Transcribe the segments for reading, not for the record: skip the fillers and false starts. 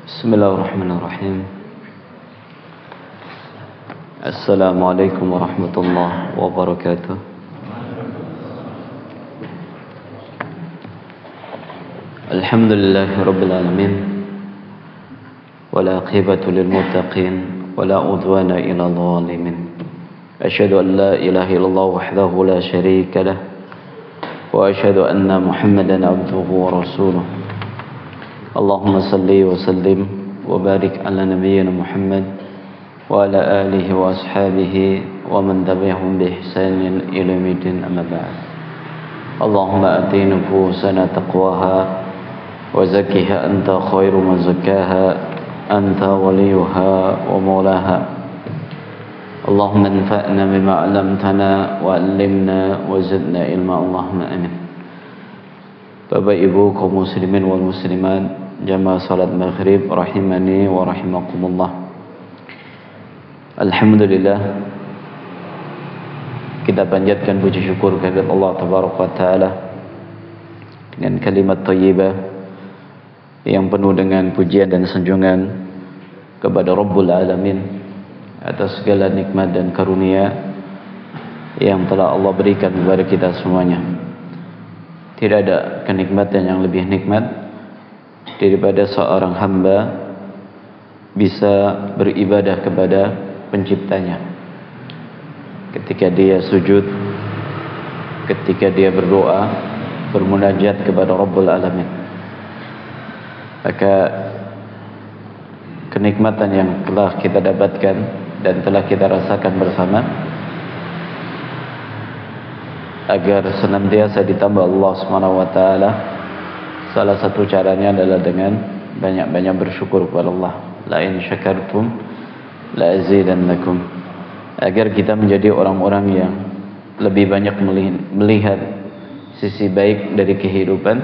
Bismillahirrahmanirrahim. Assalamualaikum warahmatullahi wabarakatuh. Alhamdulillahi rabbil alamin. Wala aqibatu lil muttaqin wala udwana ila zalimin. Asyhadu an la ilaha illallah wahdahu la syarika lah wa asyhadu anna Muhammadan abduhu wa rasuluh. Allahumma salli wa sallim wa barik ala nabiyyina Muhammad wa ala alihi wa ashabihi wa man tabi'ahum bi ihsanin ila yaumil amma ba'd. Allahumma ati nufusana taqwaha wa zakkiha anta khairu man zakkaha anta waliyuha wa maulaha. Allahumma anfa'na bima 'allamtana wa 'allimna wa zidna ilma. Allahumma amin. Bapak Ibu kaum muslimin wal muslimat, jamaah salat maghrib rahimani wa rahimakumullah. Alhamdulillah, kita panjatkan puji syukur kehadirat Allah tabaraka wa taala dengan kalimat thayyibah yang penuh dengan pujian dan sanjungan kepada Rabbul Alamin atas segala nikmat dan karunia yang telah Allah berikan kepada kita semuanya. Tidak ada kenikmatan yang lebih nikmat daripada seorang hamba bisa beribadah kepada penciptanya. Ketika dia sujud, ketika dia berdoa, bermunajat kepada Rabbul Alamin, maka kenikmatan yang telah kita dapatkan dan telah kita rasakan bersama, agar senantiasa ditambah Allah Subhanahu wa taala, salah satu caranya adalah dengan banyak-banyak bersyukur kepada Allah. La in syakartum la azidannakum. Agar kita menjadi orang-orang yang lebih banyak melihat sisi baik dari kehidupan,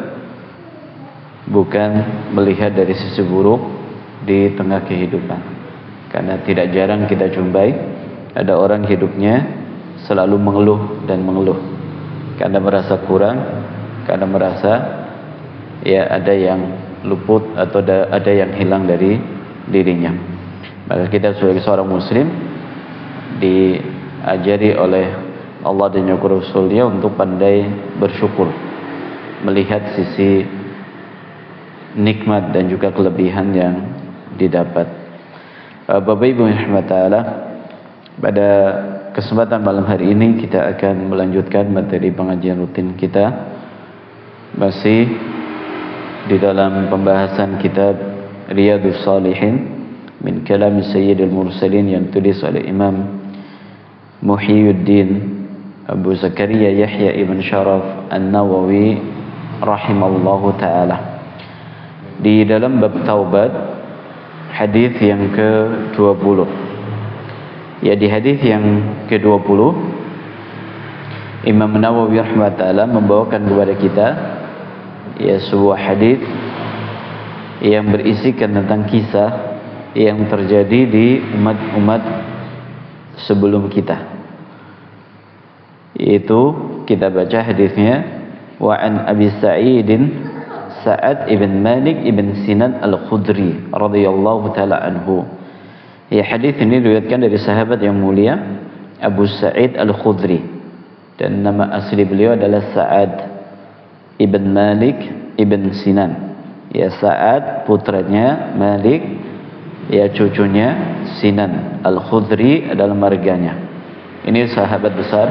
bukan melihat dari sisi buruk di tengah kehidupan. Karena tidak jarang kita jumpai ada orang hidupnya selalu mengeluh dan mengeluh, karena merasa kurang, karena merasa ya ada yang luput atau ada yang hilang dari dirinya. Maka kita sebagai seorang muslim diajari oleh Allah dan Rasulnya untuk pandai bersyukur, melihat sisi nikmat dan juga kelebihan yang didapat. Bapak Ibu yang dirahmati Allah, pada kesempatan malam hari ini kita akan melanjutkan materi pengajian rutin kita, masih di dalam pembahasan kitab Riyadhus Shalihin min kalam Sayyidil Mursalin yang tulis oleh Imam Muhyiddin Abu Zakaria Yahya ibn Sharaf An-Nawawi rahimallahu ta'ala. Di dalam bab taubat, hadis yang ke-20. Ya, di hadis yang ke-20 Imam Nawawi rahimahullah membawakan kepada kita ya sebuah hadis yang berisikan tentang kisah yang terjadi di umat-umat sebelum kita. Yaitu kita baca hadisnya, wa an Abi Sa'idin Sa'ad ibn Malik ibn Sinan al-Khudri radhiyallahu ta'ala anhu. Ya, hadis ini diriwayatkan dari sahabat yang mulia Abu Sa'id al-Khudri, dan nama asli beliau adalah Sa'ad ibn Malik ibn Sinan. Ya, Sa'ad putranya Malik, ya cucunya Sinan. Al-Khudri adalah marganya. Ini sahabat besar,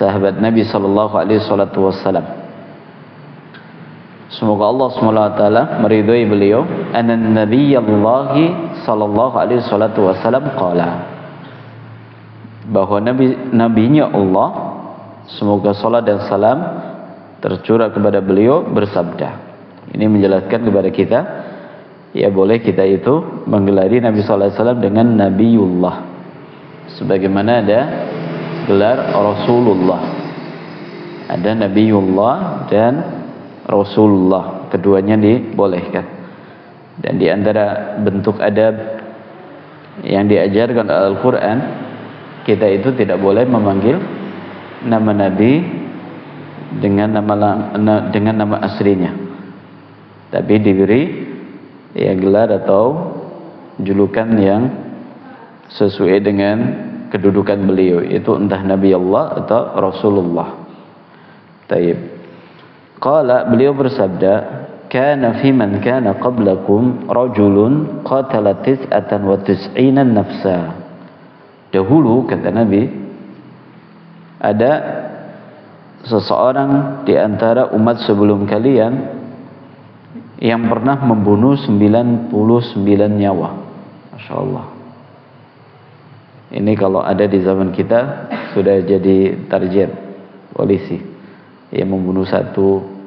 sahabat Nabi sallallahu alaihi wasallam. Semoga Allah SWT meridhai beliau. Anan Nabiyallahi sallallahu alaihi wasallam qala, bahwa nabinya Allah, semoga salat dan salam tercurah kepada beliau, bersabda. Ini menjelaskan kepada kita, ya boleh kita itu menggelari Nabi sallallahu alaihi wasallam dengan Nabiullah, sebagaimana ada gelar Rasulullah. Ada Nabiullah dan Rasulullah, keduanya dibolehkan. Dan di antara bentuk adab yang diajarkan Al-Quran, kita itu tidak boleh memanggil nama Nabi dengan nama aslinya, tapi diberi ya gelar atau julukan yang sesuai dengan kedudukan beliau, itu entah Nabi Allah atau Rasulullah. Taib. Qala, beliau bersabda, kana fi man kana qablakum rajulun qatala tis'atan wa tis'ina nafsa. Dahulu, kata Nabi, ada seseorang di antara umat sebelum kalian yang pernah membunuh 99 nyawa. Masya Allah. Ini kalau ada di zaman kita sudah jadi target polisi. Yang membunuh 1,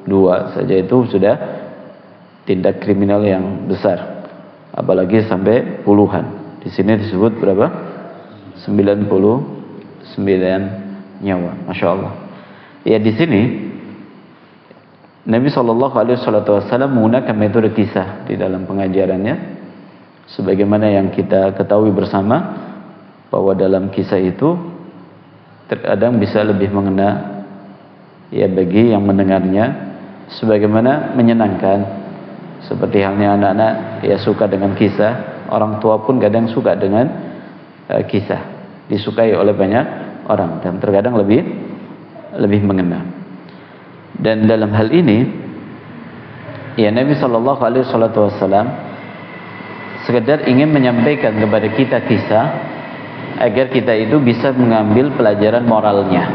2 saja itu sudah tindak kriminal yang besar. Apalagi sampai puluhan. Di sini disebut berapa? 99 nyawa. Masya Allah. Ya, di sini Nabi SAW menggunakan metode kisah di dalam pengajarannya, sebagaimana yang kita ketahui bersama bahwa dalam kisah itu terkadang bisa lebih mengena ya bagi yang mendengarnya, sebagaimana menyenangkan, seperti halnya anak-anak ya suka dengan kisah, orang tua pun kadang suka dengan kisah, disukai oleh banyak orang dan terkadang lebih mengena. Dan dalam hal ini ya Nabi SAW sekedar ingin menyampaikan kepada kita kisah agar kita itu bisa mengambil pelajaran moralnya,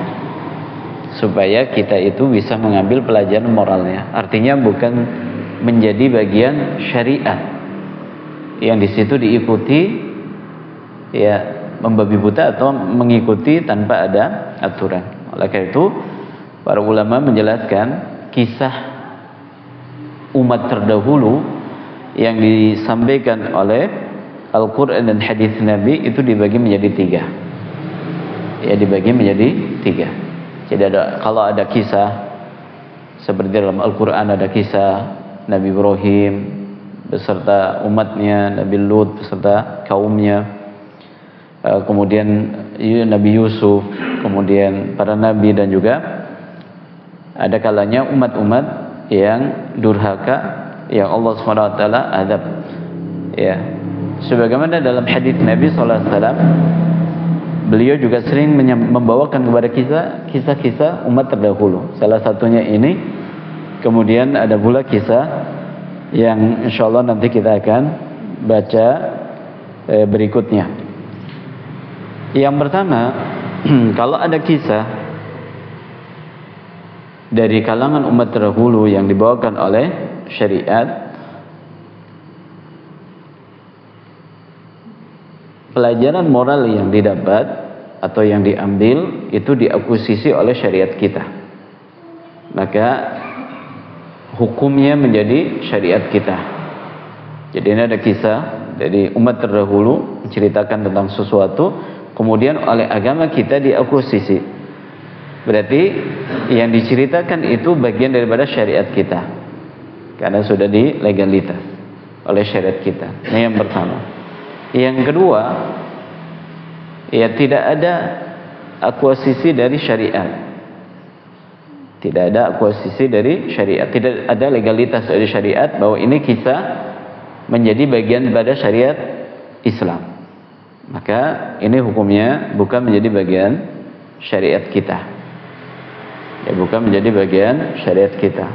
supaya kita itu bisa mengambil pelajaran moralnya. Artinya bukan menjadi bagian syariat yang di situ diikuti ya membabi buta atau mengikuti tanpa ada aturan. Oleh karena itu para ulama menjelaskan kisah umat terdahulu yang disampaikan oleh Al-Quran dan hadis Nabi itu dibagi menjadi 3. Ya, dibagi menjadi 3. Jadi kalau ada kisah seperti dalam Al-Quran ada kisah Nabi Ibrahim beserta umatnya, Nabi Lut beserta kaumnya, kemudian Nabi Yusuf, kemudian para nabi, dan juga ada kalanya umat-umat yang durhaka yang Allah SWT azab. Ya, sebagaimana dalam hadis Nabi SAW, beliau juga sering membawakan kepada kisah-kisah umat terdahulu. Salah satunya ini. Kemudian ada pula kisah yang insya Allah nanti kita akan baca berikutnya. Yang pertama, kalau ada kisah dari kalangan umat terdahulu yang dibawakan oleh syariat, pelajaran moral yang didapat atau yang diambil itu diakuisisi oleh syariat kita, maka hukumnya menjadi syariat kita. Jadi ini ada kisah dari umat terdahulu menceritakan tentang sesuatu, kemudian oleh agama kita diakuisisi. Berarti yang diceritakan itu bagian daripada syariat kita, karena sudah dilegalitas oleh syariat kita. Ini yang pertama. Yang kedua, ya tidak ada akuisisi dari syariat. Tidak ada akuisisi dari syariat. Tidak ada legalitas dari syariat bahwa ini kisah menjadi bagian daripada syariat Islam. Maka ini hukumnya bukan menjadi bagian syariat kita. Ya, bukan menjadi bagian syariat kita.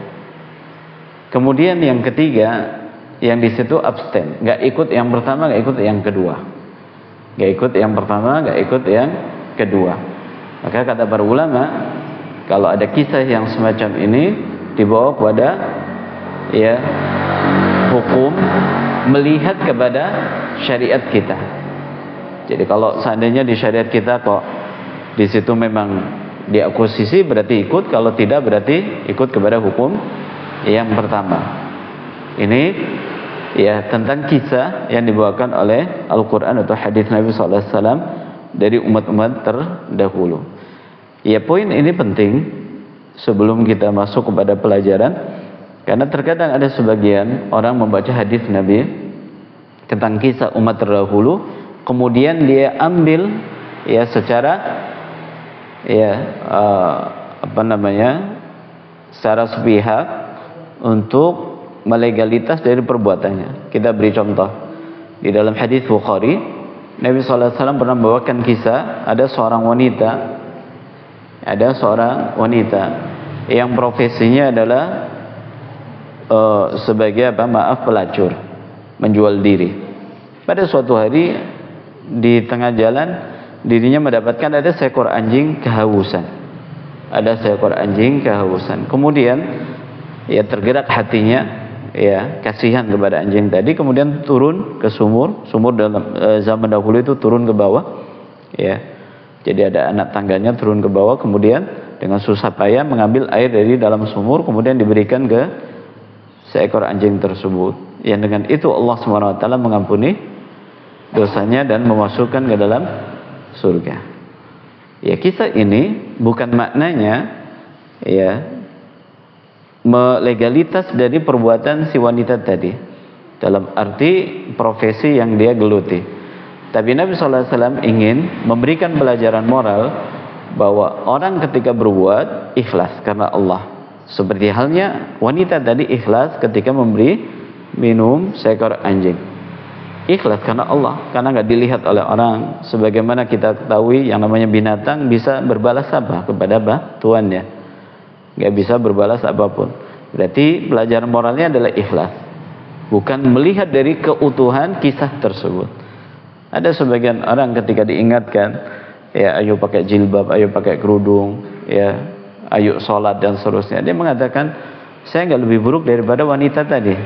Kemudian yang ketiga, yang di situ abstain, nggak ikut yang pertama, nggak ikut yang kedua, nggak ikut yang pertama, nggak ikut yang kedua. Maka kata para ulama, kalau ada kisah yang semacam ini dibawa kepada ya hukum melihat kepada syariat kita. Jadi kalau seandainya di syariat kita kok di situ memang diakuisisi, berarti ikut. Kalau tidak, berarti ikut kepada hukum yang pertama. Ini ya tentang kisah yang dibawakan oleh Al-Quran atau hadis Nabi SAW dari umat-umat terdahulu. Ya, poin ini penting sebelum kita masuk kepada pelajaran, karena terkadang ada sebagian orang membaca hadis Nabi tentang kisah umat terdahulu, kemudian dia ambil ya secara ya secara sepihak untuk melegalitas dari perbuatannya. Kita beri contoh. Di dalam hadis Bukhari, Nabi SAW pernah membawakan kisah ada seorang wanita yang profesinya adalah sebagai pelacur, menjual diri. Pada suatu hari di tengah jalan dirinya mendapatkan ada seekor anjing kehausan. Kemudian ya tergerak hatinya, ya kasihan kepada anjing tadi, kemudian turun ke sumur dalam zaman dahulu itu turun ke bawah, ya. Jadi ada anak tangganya turun ke bawah, kemudian dengan susah payah mengambil air dari dalam sumur, kemudian diberikan ke seekor anjing tersebut. Yang dengan itu Allah SWT mengampuni dosanya dan memasukkan ke dalam surga. Ya, kisah ini bukan maknanya ya legalitas dari perbuatan si wanita tadi dalam arti profesi yang dia geluti. Tapi Nabi SAW ingin memberikan pelajaran moral bahwa orang ketika berbuat ikhlas karena Allah, seperti halnya wanita tadi ikhlas ketika memberi minum seekor anjing. Ikhlas karena Allah, karena nggak dilihat oleh orang. Sebagaimana kita ketahui yang namanya binatang bisa berbalas apa kepada tuannya, nggak bisa berbalas apapun. Berarti pelajaran moralnya adalah ikhlas, bukan melihat dari keutuhan kisah tersebut. Ada sebagian orang ketika diingatkan, ya ayo pakai jilbab, ayo pakai kerudung, ya ayo sholat dan seterusnya, dia mengatakan saya nggak lebih buruk daripada wanita tadi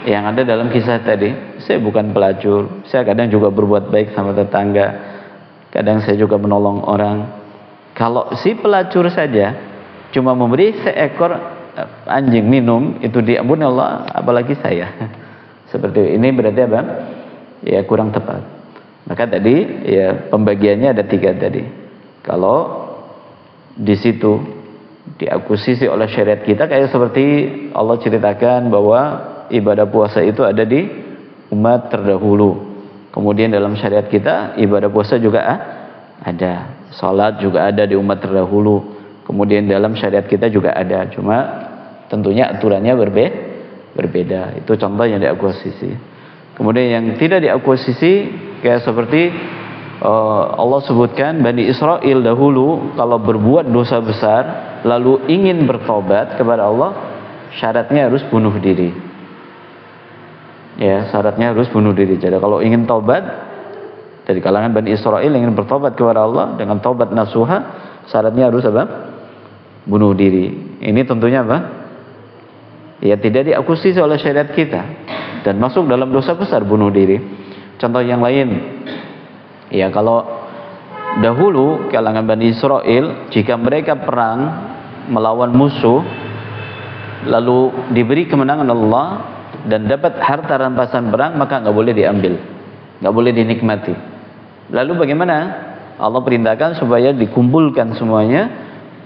yang ada dalam kisah tadi. Saya bukan pelacur, saya kadang juga berbuat baik sama tetangga, kadang saya juga menolong orang. Kalau si pelacur saja cuma memberi seekor anjing minum itu diampuni Allah, apalagi saya. Seperti ini berarti apa? Ya kurang tepat. Maka tadi ya pembagiannya ada 3 tadi. Kalau di situ diakuisisi oleh syariat kita, kayak seperti Allah ceritakan bahwa ibadah puasa itu ada di umat terdahulu. Kemudian dalam syariat kita ibadah puasa juga ada, salat juga ada di umat terdahulu. Kemudian dalam syariat kita juga ada, cuma tentunya aturannya berbeda. Itu contoh yang diakuisisi. Kemudian yang tidak diakuisisi kayak seperti Allah sebutkan Bani Israel dahulu kalau berbuat dosa besar lalu ingin bertobat kepada Allah, syaratnya harus bunuh diri. Ya, syaratnya harus bunuh diri. Jadi kalau ingin taubat dari kalangan Bani Israel ingin bertobat kepada Allah dengan taubat nasuha, syaratnya harus apa? Bunuh diri. Ini tentunya apa? Ya tidak diakuisisi oleh syariat kita dan masuk dalam dosa besar bunuh diri. Contoh yang lain, ya kalau dahulu kalangan Bani Israel jika mereka perang melawan musuh lalu diberi kemenangan Allah dan dapat harta rampasan perang, maka nggak boleh diambil, nggak boleh dinikmati. Lalu bagaimana? Allah perintahkan supaya dikumpulkan semuanya,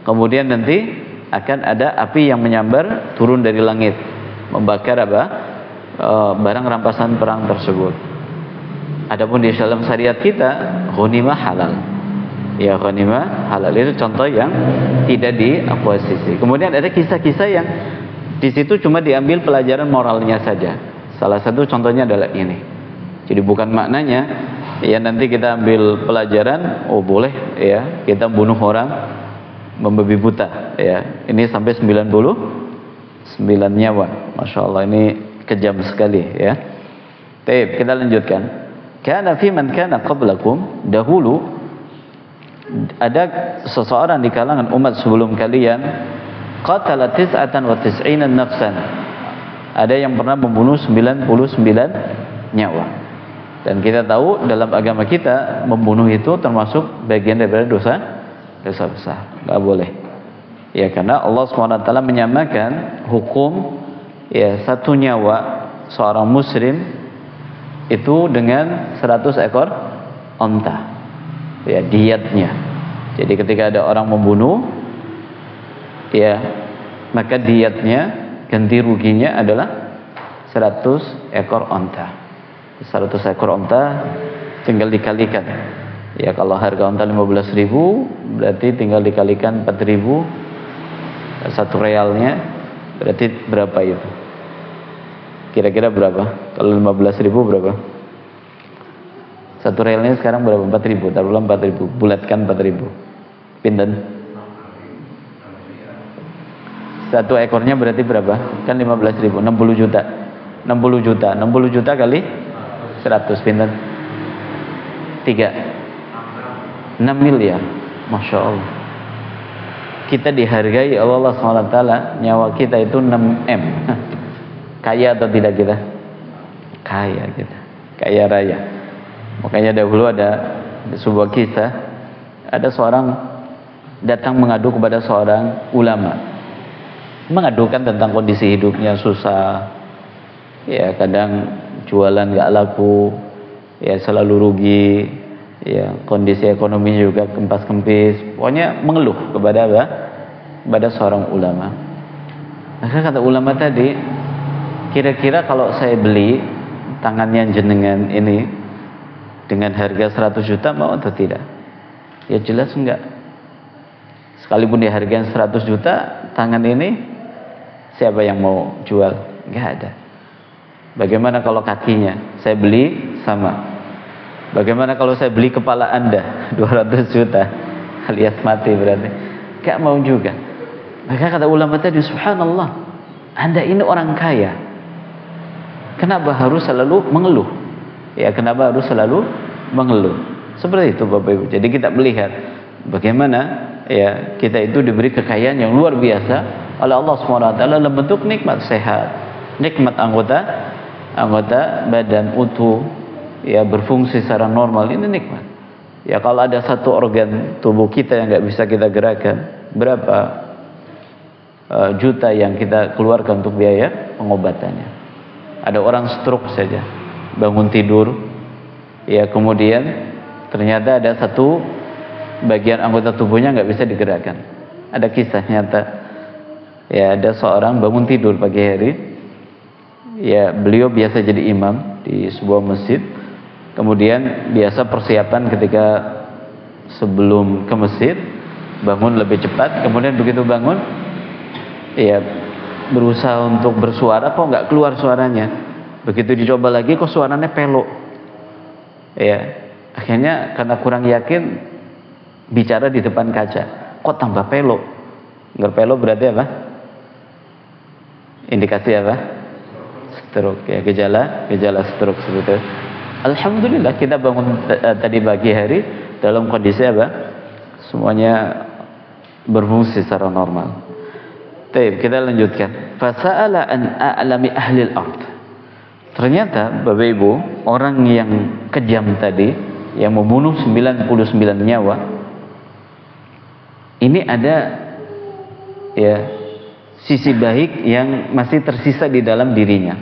kemudian nanti akan ada api yang menyambar turun dari langit membakar barang rampasan perang tersebut. Adapun di dalam syariat kita ghanimah halal. Ya, ghanimah halal itu contoh yang tidak diakuisisi. Kemudian ada kisah-kisah yang di situ cuma diambil pelajaran moralnya saja. Salah satu contohnya adalah ini. Jadi bukan maknanya ya nanti kita ambil pelajaran, oh boleh ya kita bunuh orang, membabi buta ya. Ini sampai 99 nyawa. Masya Allah, ini kejam sekali ya. Baik, kita lanjutkan. Kana fi man kana qablakum, dahulu ada seseorang di kalangan umat sebelum kalian, qatala tis'atan wa tis'ina nafsan. Ada yang pernah membunuh 99 nyawa. Dan kita tahu dalam agama kita membunuh itu termasuk bagian daripada dosa besar. Enggak boleh. Ya karena Allah SWT menyamakan hukum ya satu nyawa seorang muslim itu dengan 100 ekor onta. Ya diatnya. Jadi ketika ada orang membunuh ya maka diatnya, ganti ruginya adalah 100 ekor onta. 100 ekor onta tinggal dikalikan. Ya kalau harga onta 15.000 berarti tinggal dikalikan 4.000, 1 realnya berarti berapa itu? Kira-kira berapa? Kalau 15.000 berapa? Satu relnya sekarang berapa? 4.000. Taruhlah 4.000. Bulatkan 4.000. Pinten? Satu ekornya berarti berapa? Kan 15.000. 60 juta. 60 juta. 60 juta kali 100 pinten? 6 miliar. Masya Allah. Kita dihargai Allah SWT. Nyawa kita itu 6M. Kaya atau tidak kita? Kaya kita. Kaya raya. Makanya dahulu ada sebuah kisah. Ada seorang datang mengadu kepada seorang ulama. Mengadukan tentang kondisi hidupnya susah. Ya kadang jualan gak laku. Ya selalu rugi. Ya kondisi ekonomi juga kempas kempis. Pokoknya mengeluh kepada apa? Kepada seorang ulama. Maka kata ulama tadi, kira-kira kalau saya beli tangannya jenengan ini dengan harga 100 juta mau atau tidak? Ya jelas enggak. Sekalipun dihargai 100 juta, tangan ini siapa yang mau jual? Enggak ada. Bagaimana kalau kakinya? Saya beli sama. Bagaimana kalau saya beli kepala Anda 200 juta? Alias mati berarti. Enggak mau juga. Maka kata ulama tadi, subhanallah, Anda ini orang kaya. Kenapa harus selalu mengeluh? Ya, kenapa harus selalu mengeluh? Seperti itu Bapak Ibu. Jadi kita melihat bagaimana ya kita itu diberi kekayaan yang luar biasa oleh Allah SWT dalam bentuk nikmat sehat, nikmat anggota badan utuh, ya berfungsi secara normal, ini nikmat. Ya kalau ada satu organ tubuh kita yang nggak bisa kita gerakkan, berapa juta yang kita keluarkan untuk biaya pengobatannya. Ada orang stroke saja, bangun tidur, ya kemudian ternyata ada satu bagian anggota tubuhnya nggak bisa digerakkan. Ada kisah nyata, ya ada seorang bangun tidur pagi hari, ya beliau biasa jadi imam di sebuah masjid, kemudian biasa persiapan ketika sebelum ke masjid bangun lebih cepat, kemudian begitu bangun, ya berusaha untuk bersuara, kok nggak keluar suaranya. Begitu dicoba lagi, kok suaranya pelok. Ya, akhirnya karena kurang yakin bicara di depan kaca, kok tambah pelok. Nggak pelok berarti apa? Indikasi apa? Stroke. Ya, gejala stroke seperti itu. Alhamdulillah kita bangun tadi pagi hari dalam kondisi apa? Semuanya berfungsi secara normal. Baik, kita lanjutkan. Fasa'ala an a'lami ahli al-ard. Ternyata Bapak Ibu, orang yang kejam tadi yang membunuh 99 nyawa, ini ada ya sisi baik yang masih tersisa di dalam dirinya.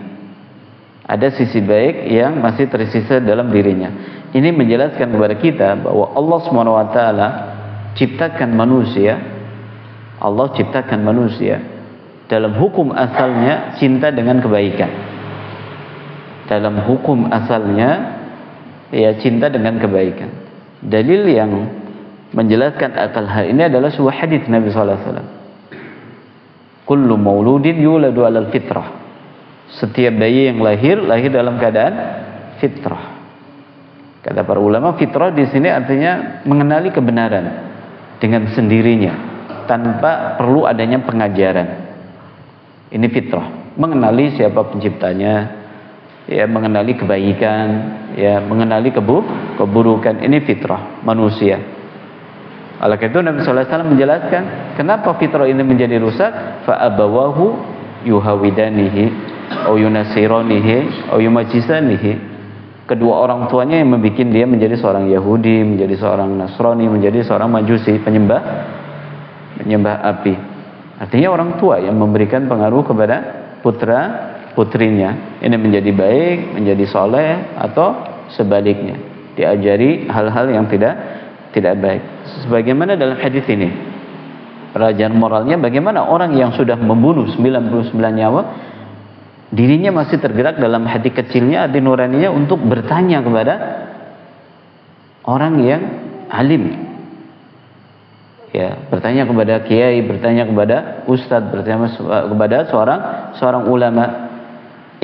Ada sisi baik yang masih tersisa dalam dirinya. Ini menjelaskan kepada kita bahwa Allah SWT ciptakan manusia. Allah ciptakan manusia dalam hukum asalnya cinta dengan kebaikan. Dalam hukum asalnya ya cinta dengan kebaikan. Dalil yang menjelaskan akal hal ini adalah sebuah hadis Nabi SAW. Kullu mauludin yuladu alal fitrah. Setiap bayi yang lahir dalam keadaan fitrah. Kata para ulama, fitrah di sini artinya mengenali kebenaran dengan sendirinya, tanpa perlu adanya pengajaran. Ini fitrah, mengenali siapa penciptanya, ya mengenali kebaikan, ya mengenali keburukan. Ini fitrah manusia. Oleh karena itu Nabi sallallahu alaihi wasallam menjelaskan kenapa fitrah ini menjadi rusak. Fa abawahu yuhawidanihi au yunasiranihi au yumajisanihi. Kedua orang tuanya yang membuat dia menjadi seorang Yahudi, menjadi seorang Nasrani, menjadi seorang Majusi, penyembah api. Artinya orang tua yang memberikan pengaruh kepada putra putrinya ini menjadi baik, menjadi soleh, atau sebaliknya diajari hal-hal yang tidak baik. Sebagaimana dalam hadis ini, pelajaran moralnya bagaimana orang yang sudah membunuh 99 nyawa, dirinya masih tergerak dalam hati kecilnya, hati nuraninya untuk bertanya kepada orang yang alim. Ya, bertanya kepada kiai, bertanya kepada ustadz, bertanya kepada seorang ulama.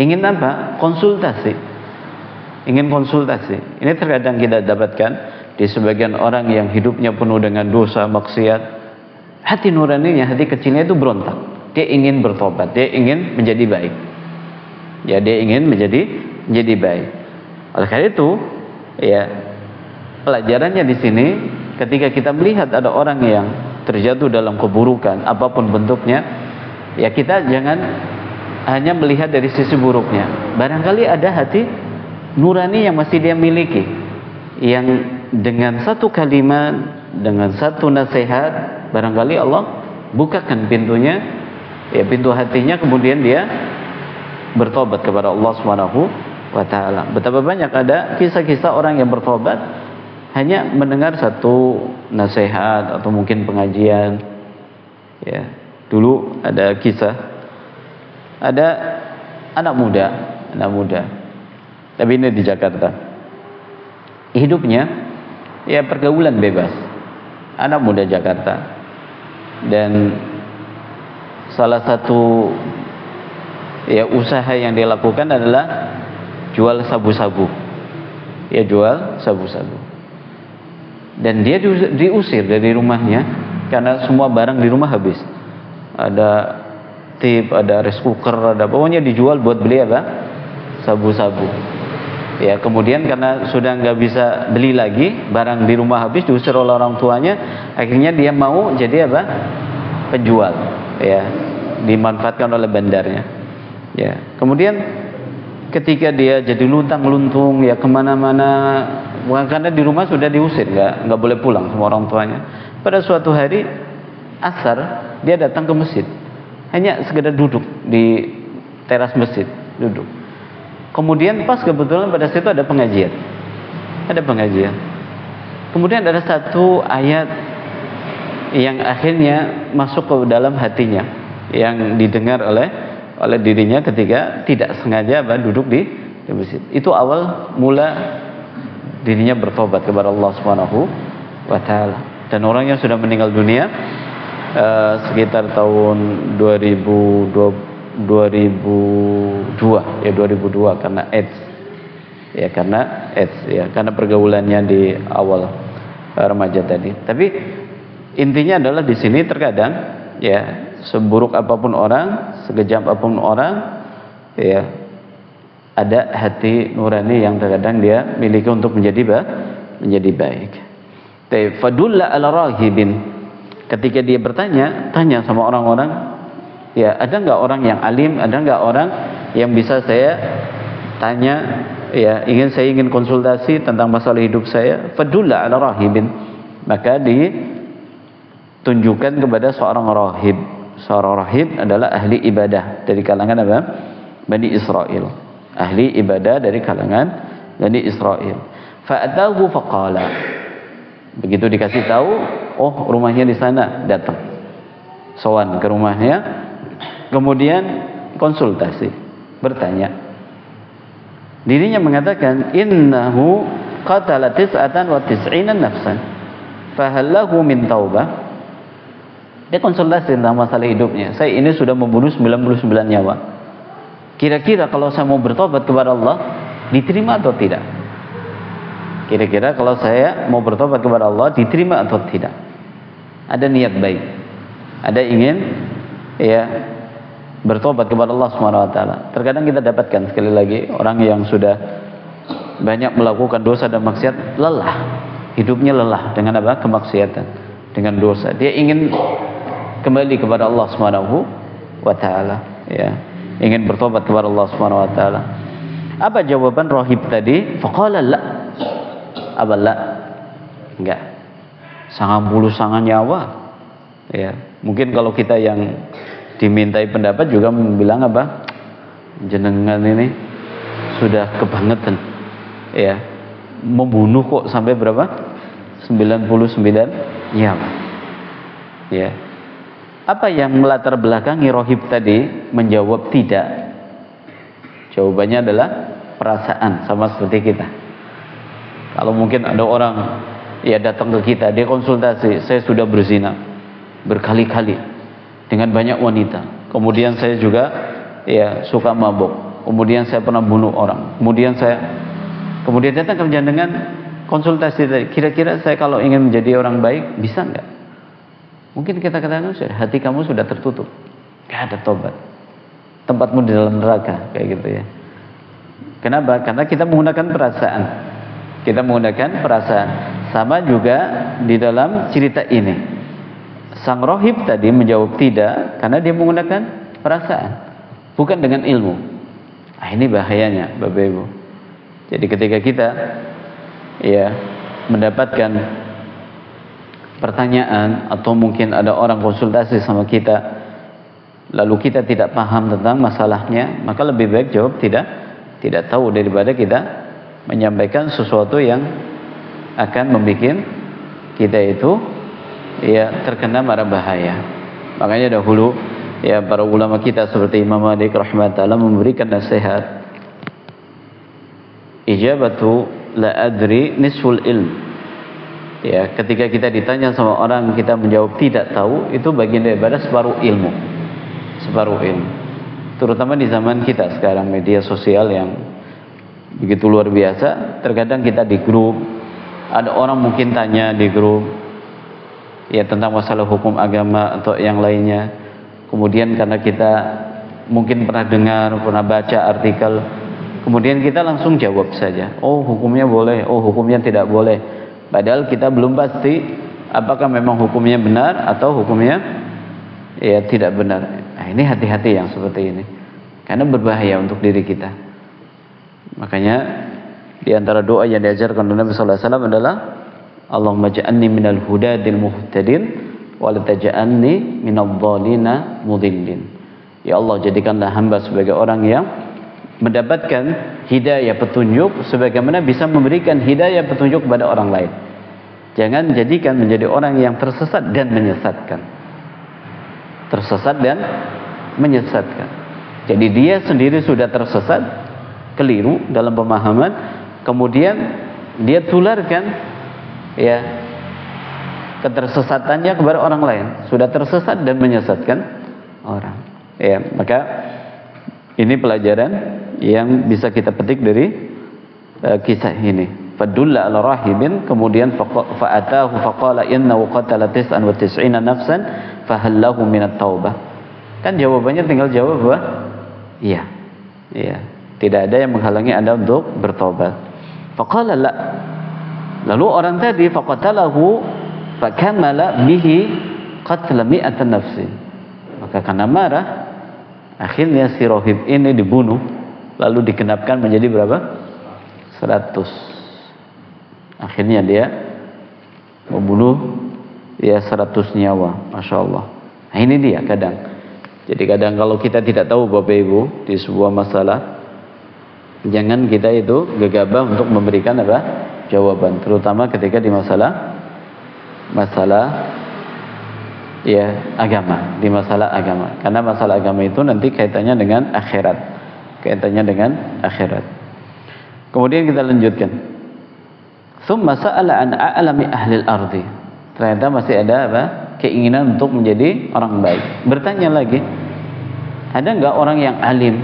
ingin apa? Konsultasi. Ingin konsultasi. Ini terkadang kita dapatkan di sebagian orang yang hidupnya penuh dengan dosa, maksiat. Hati nuraninya, hati kecilnya itu berontak. Dia ingin bertobat, dia ingin menjadi baik. Ya, dia ingin menjadi baik. Oleh karena itu, ya, pelajarannya di sini ketika kita melihat ada orang yang terjatuh dalam keburukan apapun bentuknya, ya kita jangan hanya melihat dari sisi buruknya. Barangkali ada hati nurani yang masih dia miliki, yang dengan satu kalimat, dengan satu nasihat, barangkali Allah bukakan pintunya, ya pintu hatinya, kemudian dia bertobat kepada Allah Subhanahu wa taala. Betapa banyak ada kisah-kisah orang yang bertobat hanya mendengar satu nasihat atau mungkin pengajian. Ya, dulu ada kisah, ada anak muda, tapi ini di Jakarta. Hidupnya ya pergaulan bebas, anak muda Jakarta, dan salah satu ya usaha yang dia lakukan adalah jual sabu-sabu. Ya, jual sabu-sabu. Dan dia diusir dari rumahnya karena semua barang di rumah habis. Ada tip, ada rice cooker, ada pokoknya dijual buat beli apa? Sabu-sabu. Ya, kemudian karena sudah nggak bisa beli lagi, barang di rumah habis, diusir oleh orang tuanya, akhirnya dia mau jadi apa? Penjual. Ya, dimanfaatkan oleh bandarnya. Ya, kemudian ketika dia jadi luntang-luntung ya kemana-mana, karena di rumah sudah diusir, nggak boleh pulang sama orang tuanya. Pada suatu hari asar dia datang ke masjid, hanya sekedar duduk di teras masjid, duduk. Kemudian pas kebetulan pada situ ada pengajian, kemudian ada satu ayat yang akhirnya masuk ke dalam hatinya, yang didengar oleh dirinya ketika tidak sengaja duduk di masjid. Itu awal mula dirinya bertobat kepada Allah Subhanahu wa taala. Dan orang yang sudah meninggal dunia sekitar tahun 2002 karena AIDS. Ya, karena pergaulannya di awal remaja tadi. Tapi intinya adalah di sini terkadang ya seburuk apapun orang, sekejam apapun orang, ya ada hati nurani yang terkadang dia miliki untuk menjadi baik. Fadulla ala rahibin. Ketika dia tanya sama orang-orang, ya ada nggak orang yang alim, ada nggak orang yang bisa saya tanya, ya saya ingin konsultasi tentang masalah hidup saya. Fadulla ala rahibin. Maka ditunjukkan kepada seorang rahib. Seorang rahib adalah ahli ibadah dari kalangan apa? Bani Israel. Ahli ibadah dari kalangan Bani Israel. Fa'atahu faqala. Begitu dikasih tahu, oh rumahnya di sana, datang. Sowan ke rumahnya, kemudian konsultasi, bertanya. Dirinya mengatakan, innahu qatala tis'atan wa tis'ina nafsan. Fahallahu min taubah. Dia konsultasi tentang masalah hidupnya. Saya ini sudah membunuh 99 nyawa. Kira-kira kalau saya mau bertobat kepada Allah, diterima atau tidak? Kira-kira kalau saya mau bertobat kepada Allah, diterima atau tidak? Ada niat baik, ada ingin ya bertobat kepada Allah Subhanahu wa taala. Terkadang kita dapatkan sekali lagi orang yang sudah banyak melakukan dosa dan maksiat, lelah. Hidupnya lelah dengan apa? Kemaksiatan, dengan dosa. Dia ingin kembali kepada Allah Subhanahu wa taala, ya. Ingin bertobat kepada Allah Subhanahu wa taala. Apa jawaban rahib tadi? Faqala la. Apa la? Enggak. 90 nyawa. Ya, mungkin kalau kita yang dimintai pendapat juga bilang apa? Jenengan ini sudah kebangetan. Ya. Membunuh kok sampai berapa? 99 nyawa. Ya. Apa yang melatar belakangi rahib tadi menjawab tidak? Jawabannya adalah perasaan, sama seperti kita. Kalau mungkin ada orang ya datang ke kita, dia konsultasi, saya sudah berzina berkali-kali dengan banyak wanita. Kemudian saya juga ya suka mabuk. kemudian saya pernah bunuh orang, kemudian datang ke dengan konsultasi tadi, kira-kira saya kalau ingin menjadi orang baik bisa nggak? Mungkin kita katakan hati kamu sudah tertutup, nggak ada tobat, tempatmu di dalam neraka, kayak gitu ya. Kenapa? Karena kita menggunakan perasaan. Sama juga di dalam cerita ini, sang rohib tadi menjawab tidak karena dia menggunakan perasaan, bukan dengan ilmu. Nah, ini bahayanya Bapak Ibu. Jadi ketika kita mendapatkan pertanyaan atau mungkin ada orang konsultasi sama kita, lalu kita tidak paham tentang masalahnya, maka lebih baik jawab tidak tahu daripada kita menyampaikan sesuatu yang akan membuat kita itu terkena mara bahaya. Makanya dahulu para ulama kita seperti Imam Malik rahimahullah memberikan nasihat, ijabatu la adri nisful ilm. Ketika kita ditanya sama orang kita menjawab tidak tahu, itu bagian daripada separuh ilmu. Terutama di zaman kita sekarang, media sosial yang begitu luar biasa. Terkadang kita di grup, ada orang mungkin tanya di grup tentang masalah hukum agama atau yang lainnya. Kemudian karena kita mungkin pernah dengar, pernah baca artikel, kemudian kita langsung jawab saja, oh hukumnya boleh, oh hukumnya tidak boleh, padahal kita belum pasti apakah memang hukumnya benar atau hukumnya tidak benar. Nah, ini hati-hati yang seperti ini, karena berbahaya untuk diri kita. Makanya di antara doa yang diajarkan oleh Nabi sallallahu alaihi wasallam adalah Allahumma ja'alni minal hudadil muhtadin wa la taj'alni minadh dhalina mudhillin. Ya Allah, jadikanlah hamba sebagai orang yang mendapatkan hidayah petunjuk sebagaimana bisa memberikan hidayah petunjuk kepada orang lain. Jangan jadikan menjadi orang yang tersesat dan menyesatkan. Jadi dia sendiri sudah tersesat, keliru dalam pemahaman, kemudian dia tularkan ketersesatannya kepada orang lain, sudah tersesat dan menyesatkan orang. Maka ini pelajaran yang bisa kita petik dari kisah ini. Fadulla ala rahibin, kemudian fa'atahu faqala innahu qatala 99 nafsan fahallahu minat taubah. Kan jawabannya tinggal jawab bahwa iya. Tidak ada yang menghalangi Anda untuk bertobat. Faqala la. Lalu orang tadi faqatalahu fakamala bihi qatla mi'atan nafsin. Maka karena marah, akhirnya si rohib ini dibunuh, lalu digenapkan menjadi berapa? 100. Akhirnya dia membunuh 100 nyawa. Masya Allah. Nah, ini dia kadang. Jadi kadang kalau kita tidak tahu Bapak Ibu di sebuah masalah, jangan kita itu gegabah untuk memberikan jawaban, terutama ketika di masalah agama, karena masalah agama itu nanti kaitannya dengan akhirat. Kemudian kita lanjutkan, tsumma sa'ala an a'lami ahli al-ardi. Ternyata masih ada keinginan untuk menjadi orang baik. Bertanya lagi, ada enggak orang yang alim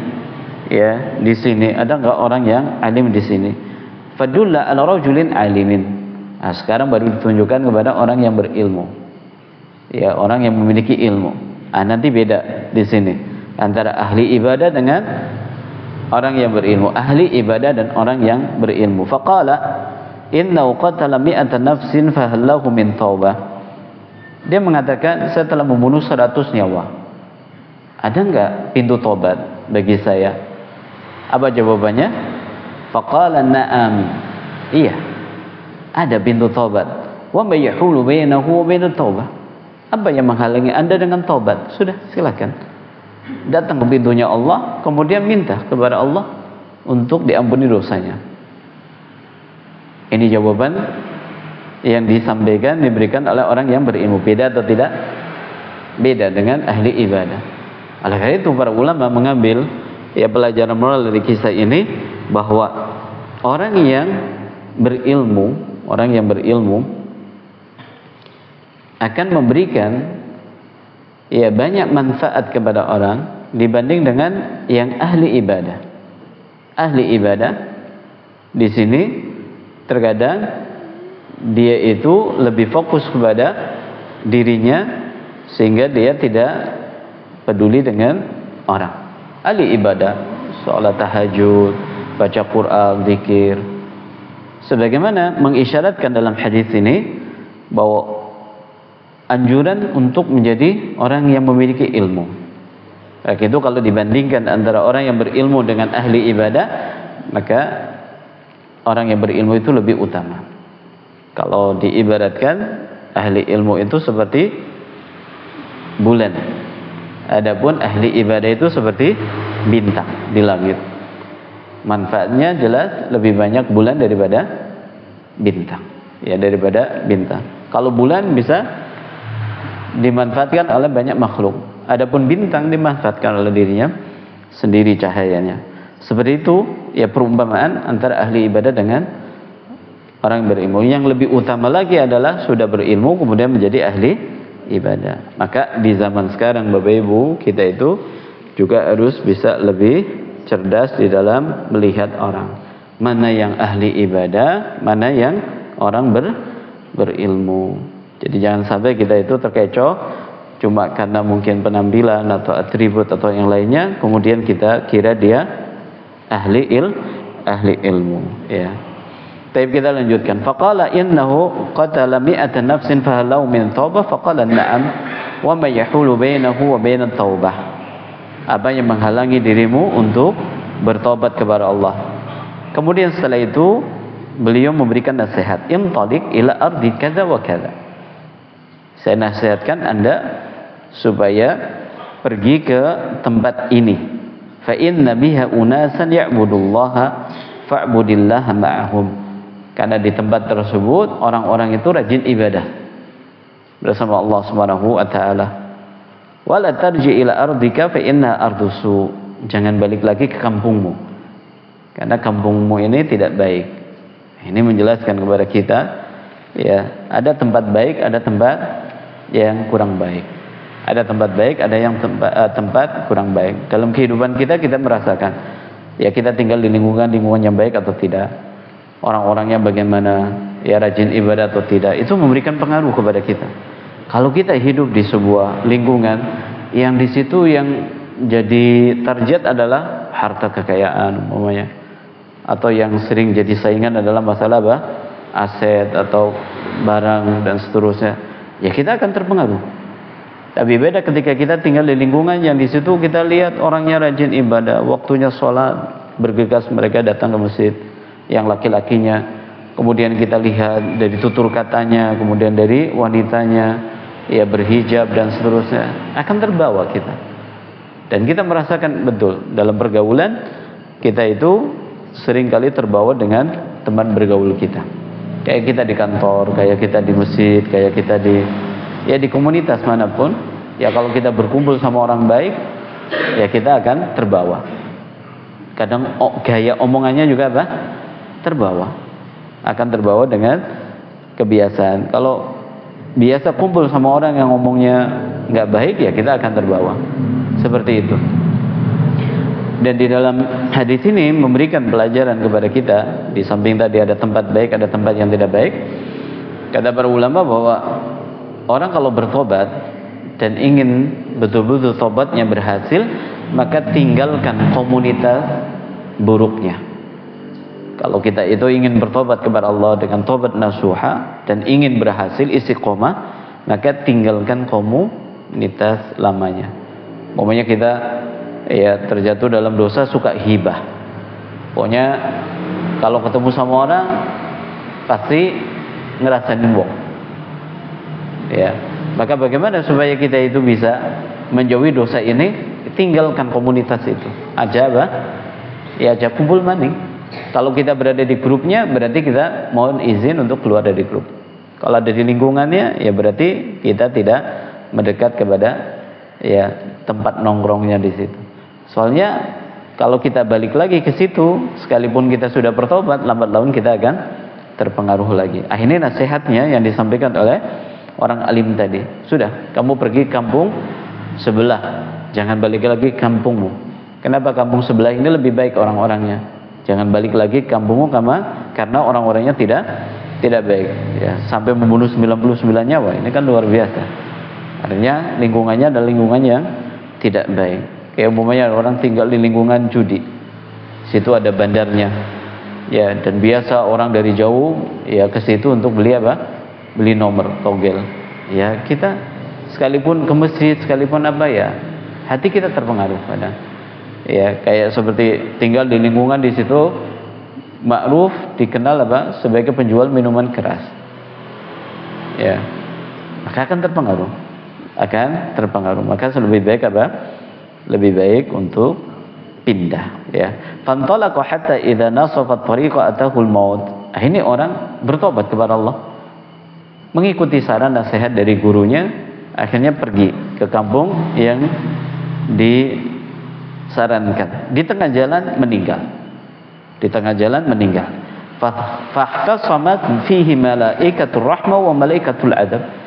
di sini? Ada enggak orang yang alim di sini? Fadulla ala rajulin alimin. Nah, sekarang baru ditunjukkan kepada orang yang berilmu. Orang yang memiliki ilmu. Nanti beda di sini antara ahli ibadah dengan orang yang berilmu. Ahli ibadah dan orang yang berilmu. Faqala innahu qatala mi'atan nafsin fahallahu min taubah. Dia mengatakan, saya telah membunuh 100 nyawa. Ada enggak pintu tobat bagi saya? Apa jawabannya? Faqala na'am. Iya, ada pintu tobat. Wa may yahulu bainahu wa bainat taubah. Apa yang menghalangi Anda dengan tobat? Sudah, silakan. Datang ke pintunya Allah, kemudian minta kepada Allah untuk diampuni dosanya. Ini jawaban yang disampaikan, diberikan oleh orang yang berilmu. Beda atau tidak? Beda dengan ahli ibadah. Oleh karena itu para ulama mengambil pelajaran moral dari kisah ini, bahwa orang yang berilmu akan memberikan banyak manfaat kepada orang dibanding dengan yang ahli ibadah. ahli ibadah di sini terkadang dia itu lebih fokus kepada dirinya sehingga dia tidak peduli dengan orang. Ahli ibadah, sholat tahajud, baca Quran, zikir, sebagaimana mengisyaratkan dalam hadis ini bahwa anjuran untuk menjadi orang yang memiliki ilmu. Maka itu kalau dibandingkan antara orang yang berilmu dengan ahli ibadah, maka orang yang berilmu itu lebih utama. Kalau diibaratkan ahli ilmu itu seperti bulan, adapun ahli ibadah itu seperti bintang di langit. Manfaatnya jelas lebih banyak bulan daripada bintang, ya, daripada bintang. Kalau bulan bisa dimanfaatkan oleh banyak makhluk, adapun bintang dimanfaatkan oleh dirinya sendiri cahayanya. Seperti itu ya perumpamaan antara ahli ibadah dengan orang berilmu. Yang lebih utama lagi adalah sudah berilmu kemudian menjadi ahli ibadah. Maka di zaman sekarang Bapak Ibu, kita itu juga harus bisa lebih cerdas di dalam melihat orang. Mana yang ahli ibadah, mana yang orang berilmu. Jadi jangan sampai kita itu terkecoh cuma karena mungkin penampilan atau atribut atau yang lainnya, kemudian kita kira dia ahli ilmu, ya. Tapi kita lanjutkan. Faqala innahu qatala mi'atan nafsin fahalau min taubah, faqala na'am wa ma yahulu bainahu wa bainat taubah. Apa yang menghalangi dirimu untuk bertobat kepada Allah? Kemudian setelah itu beliau memberikan nasihat, intalik ila ardi kadza wa kadza. Saya nasihatkan Anda supaya pergi ke tempat ini. Fa inna biha unasan ya'budullaha fa'budillaha ma'ahum. Karena di tempat tersebut orang-orang itu rajin ibadah bersama Allah Subhanahu wa taala. Wala tarji ila ardika fa inna ardusu. Jangan balik lagi ke kampungmu, karena kampungmu ini tidak baik. Ini menjelaskan kepada kita, ya, ada tempat baik, ada tempat yang kurang baik. Ada tempat baik, ada yang tempat kurang baik. Dalam kehidupan kita merasakan, ya, kita tinggal di lingkungan yang baik atau tidak, orang-orangnya bagaimana, ya, rajin ibadah atau tidak, itu memberikan pengaruh kepada kita. Kalau kita hidup di sebuah lingkungan yang di situ yang jadi target adalah harta kekayaan umpamanya, atau yang sering jadi saingan adalah masalah apa? Aset atau barang dan seterusnya, ya kita akan terpengaruh. Tapi beda ketika kita tinggal di lingkungan yang di situ kita lihat orangnya rajin ibadah, waktunya sholat, bergegas mereka datang ke masjid, yang laki-lakinya, kemudian kita lihat dari tutur katanya, kemudian dari wanitanya, ya, berhijab dan seterusnya, akan terbawa kita. Dan kita merasakan betul dalam pergaulan kita itu seringkali terbawa dengan teman bergaul kita. Kayak kita di kantor, kayak kita di masjid, kayak kita di komunitas manapun, ya, kalau kita berkumpul sama orang baik, ya kita akan terbawa. Kadang gaya omongannya juga apa? Terbawa. Akan terbawa dengan kebiasaan. Kalau biasa kumpul sama orang yang ngomongnya nggak baik, ya kita akan terbawa. Seperti itu. Dan di dalam hadis ini memberikan pelajaran kepada kita. Di samping tadi ada tempat baik, ada tempat yang tidak baik. Kata para ulama bahwa orang kalau bertobat dan ingin betul-betul tobatnya berhasil, maka tinggalkan komunitas buruknya. Kalau kita itu ingin bertobat kepada Allah dengan tobat nasuha dan ingin berhasil istiqomah, maka tinggalkan komunitas lamanya. Pokoknya kita, ya, terjatuh dalam dosa suka hibah. Pokoknya kalau ketemu sama orang pasti ngerasa nimbong. Ya, maka bagaimana supaya kita itu bisa menjauhi dosa ini? Tinggalkan komunitas itu. Aja apa? Ya, aja kumpul maning. Kalau kita berada di grupnya, berarti kita mohon izin untuk keluar dari grup. Kalau ada di lingkungannya, ya berarti kita tidak mendekat kepada, ya, tempat nongkrongnya di situ. Soalnya kalau kita balik lagi ke situ, sekalipun kita sudah bertobat, lambat laun kita akan terpengaruh lagi. Ini nasihatnya yang disampaikan oleh orang alim tadi. Sudah, kamu pergi kampung sebelah, jangan balik lagi ke kampungmu. Kenapa kampung sebelah ini lebih baik orang-orangnya? Jangan balik lagi ke kampungmu karena orang-orangnya tidak baik. Ya, sampai membunuh 99 nyawa. Ini kan luar biasa. Artinya lingkungannya adalah lingkungan yang tidak baik. Kayak umpamanya orang tinggal di lingkungan judi. Situ ada bandarnya. Ya, dan biasa orang dari jauh ya ke situ untuk beli apa? Beli nomor togel. Ya, kita sekalipun ke masjid, sekalipun apa ya, hati kita terpengaruh kadang. Ya, kayak seperti tinggal di lingkungan di situ ma'ruf dikenal apa? Sebagai penjual minuman keras. Ya. Maka akan terpengaruh. Maka lebih baik apa? Lebih baik untuk pindah, ya. Fantalaqa hatta idza nasafat tariqa atahul maut. Ini orang bertobat kepada Allah. Mengikuti saran nasihat dari gurunya, akhirnya pergi ke kampung yang disarankan. Di tengah jalan meninggal. Fahtasamat fihi malaikatur rahmah wa malaikatul adab.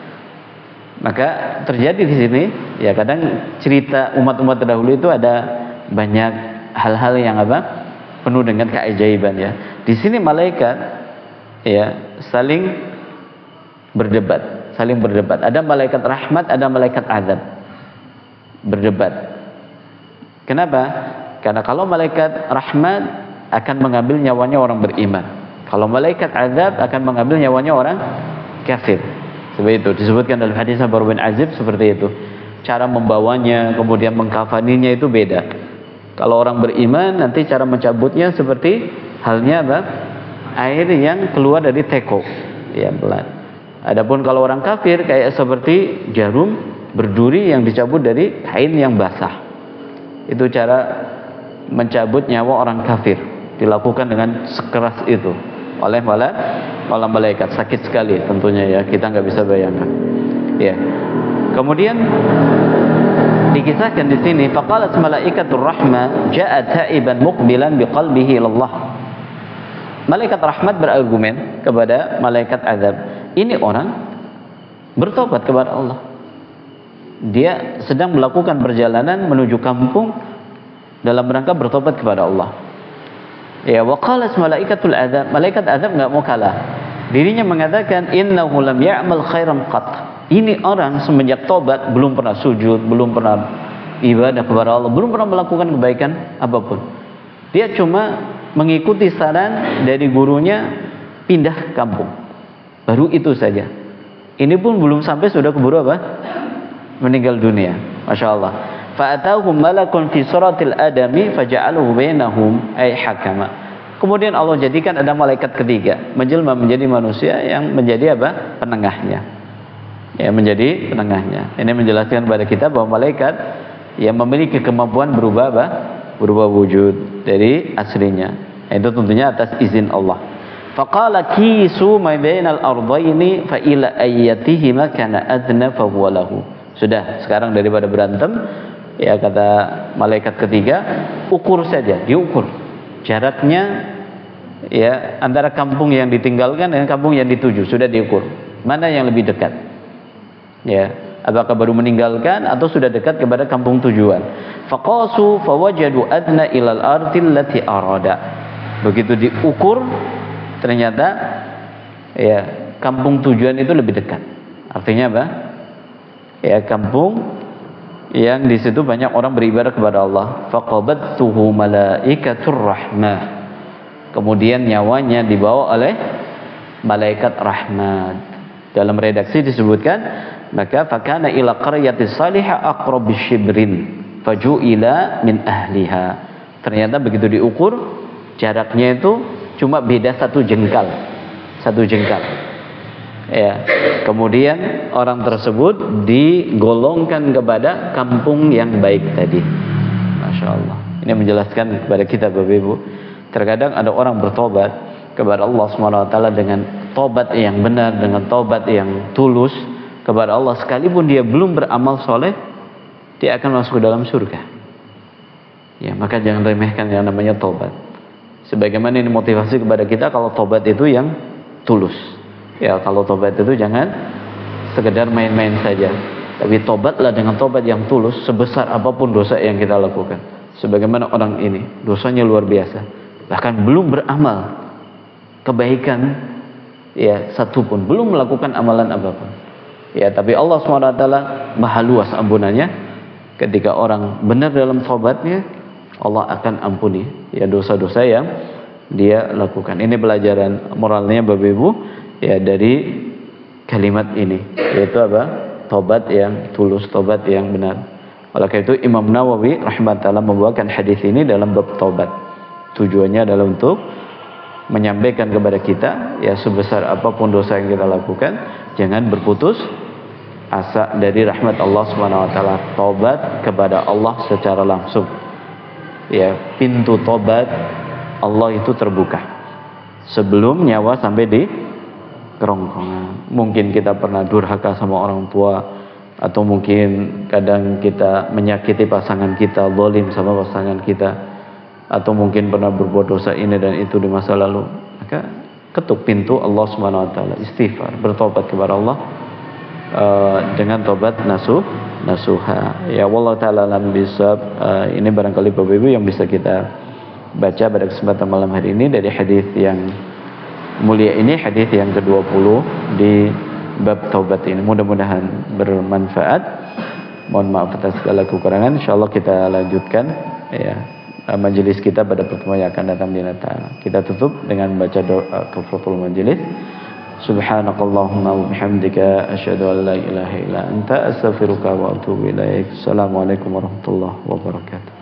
Maka terjadi di sini, ya kadang cerita umat-umat terdahulu itu ada banyak hal-hal yang apa? Penuh dengan keajaiban, ya. Di sini malaikat ya saling berdebat. Ada malaikat rahmat, ada malaikat azab. Berdebat. Kenapa? Karena kalau malaikat rahmat akan mengambil nyawanya orang beriman. Kalau malaikat azab akan mengambil nyawanya orang kafir. Seperti itu disebutkan dalam hadis Bara bin Azib seperti itu. Cara membawanya, kemudian mengkafaninya itu beda. Kalau orang beriman nanti cara mencabutnya seperti halnya apa? Air yang keluar dari teko, ya, pelan. Adapun kalau orang kafir kayak seperti jarum berduri yang dicabut dari kain yang basah. Itu cara mencabut nyawa orang kafir, dilakukan dengan sekeras itu oleh malaikat. Sakit sekali tentunya, ya, kita nggak bisa bayangkan, ya. Kemudian dikisahkan di sini, faqalat malaikatur rahmah ja'at ta'iban muqbilan biqalbihi ilallah. Malaikat rahmat berargumen kepada malaikat azab, ini orang bertobat kepada Allah. Dia sedang melakukan perjalanan menuju kampung dalam rangka bertobat kepada Allah. Ya, waqalat malaikatul azab, malaikat azab enggak mau kalah. Dirinya mengatakan innahu lam ya'mal khairan qat. Ini orang semenjak tobat belum pernah sujud, belum pernah ibadah kepada Allah, belum pernah melakukan kebaikan apapun. Dia cuma mengikuti saran dari gurunya pindah kampung. Baru itu saja. Ini pun belum sampai sudah keburu apa? Meninggal dunia. Masya Allah. Fa'atahum malakun fi suratil adami faja'aluhu bainahum ay hakama. Kemudian Allah jadikan ada malaikat ketiga menjelma menjadi manusia yang menjadi apa? Penengahnya. Ya, menjadi penengahnya. Ini menjelaskan kepada kita bahwa malaikat yang memiliki kemampuan berubah apa? Berubah wujud dari aslinya. Itu tentunya atas izin Allah. Faqala kisu ma bainal ardaini fa ila ayyatihima kana adna fa huwa lahu. Sudah, sekarang daripada berantem, ya, kata malaikat ketiga, ukur saja, diukur jaraknya, ya, antara kampung yang ditinggalkan dengan kampung yang dituju. Sudah diukur mana yang lebih dekat, ya, apakah baru meninggalkan atau sudah dekat kepada kampung tujuan. Faqasu fawajadu adna ilal ardil lati arada. Begitu diukur ternyata, ya, kampung tujuan itu lebih dekat. Artinya apa? Ya, kampung yang di situ banyak orang beribadah kepada Allah. Faqabattuhu malaikatur rahmah. Kemudian nyawanya dibawa oleh malaikat rahmat. Dalam redaksi disebutkan, maka fakana ila qaryatis salihah aqrab bisyibrin faju'ila min ahliha. Ternyata begitu diukur jaraknya itu cuma beda satu jengkal. Ya, kemudian orang tersebut digolongkan kepada kampung yang baik tadi. Masya Allah. Ini menjelaskan kepada kita, Bapak Ibu, terkadang ada orang bertobat kepada Allah SWT dengan tobat yang benar, dengan tobat yang tulus kepada Allah, sekalipun dia belum beramal soleh, dia akan masuk ke dalam surga. Ya, maka jangan remehkan yang namanya tobat. Sebagaimana ini motivasi kepada kita kalau tobat itu yang tulus. Ya, kalau tobat itu jangan sekedar main-main saja, tapi tobatlah dengan tobat yang tulus sebesar apapun dosa yang kita lakukan. Sebagaimana orang ini, dosanya luar biasa, bahkan belum beramal kebaikan ya satupun, belum melakukan amalan apapun. Ya, tapi Allah SWT maha luas ampunannya. Ketika orang benar dalam taubatnya, Allah akan ampuni ya dosa-dosa yang dia lakukan. Ini pelajaran moralnya Bapak Ibu ya dari kalimat ini, yaitu apa? Taubat yang tulus, taubat yang benar. Oleh karena itu Imam Nawawi rahimahullah membawakan hadis ini dalam bab taubat. Tujuannya adalah untuk menyampaikan kepada kita ya, sebesar apapun dosa yang kita lakukan, jangan berputus asa dari rahmat Allah Subhanahu wa taala. Taubat kepada Allah secara langsung. Ya, pintu taubat Allah itu terbuka sebelum nyawa sampai di kerongkongan. Mungkin kita pernah durhaka sama orang tua, atau mungkin kadang kita menyakiti pasangan kita, zalim sama pasangan kita, atau mungkin pernah berbuat dosa ini dan itu di masa lalu. Maka ketuk pintu Allah Subhanahu wa taala, istighfar, bertobat kepada Allah dengan tobat nasuha. Ya wallahu taala alam bisawab. Ini barangkali Bapak Ibu yang bisa kita baca pada kesempatan malam hari ini dari hadis yang mulia ini, hadis yang ke-20 di bab taubat ini. Mudah-mudahan bermanfaat. Mohon maaf atas segala kekurangan. Insyaallah kita lanjutkan ya majelis kita pada pertemuan yang akan datang di Natal. Kita tutup dengan baca doa kafaratul majelis. Subhanakallahumma wa bihamdika asyhadu an la ilaha illa anta astaghfiruka wa atubu ilaik. Assalamualaikum warahmatullahi wabarakatuh.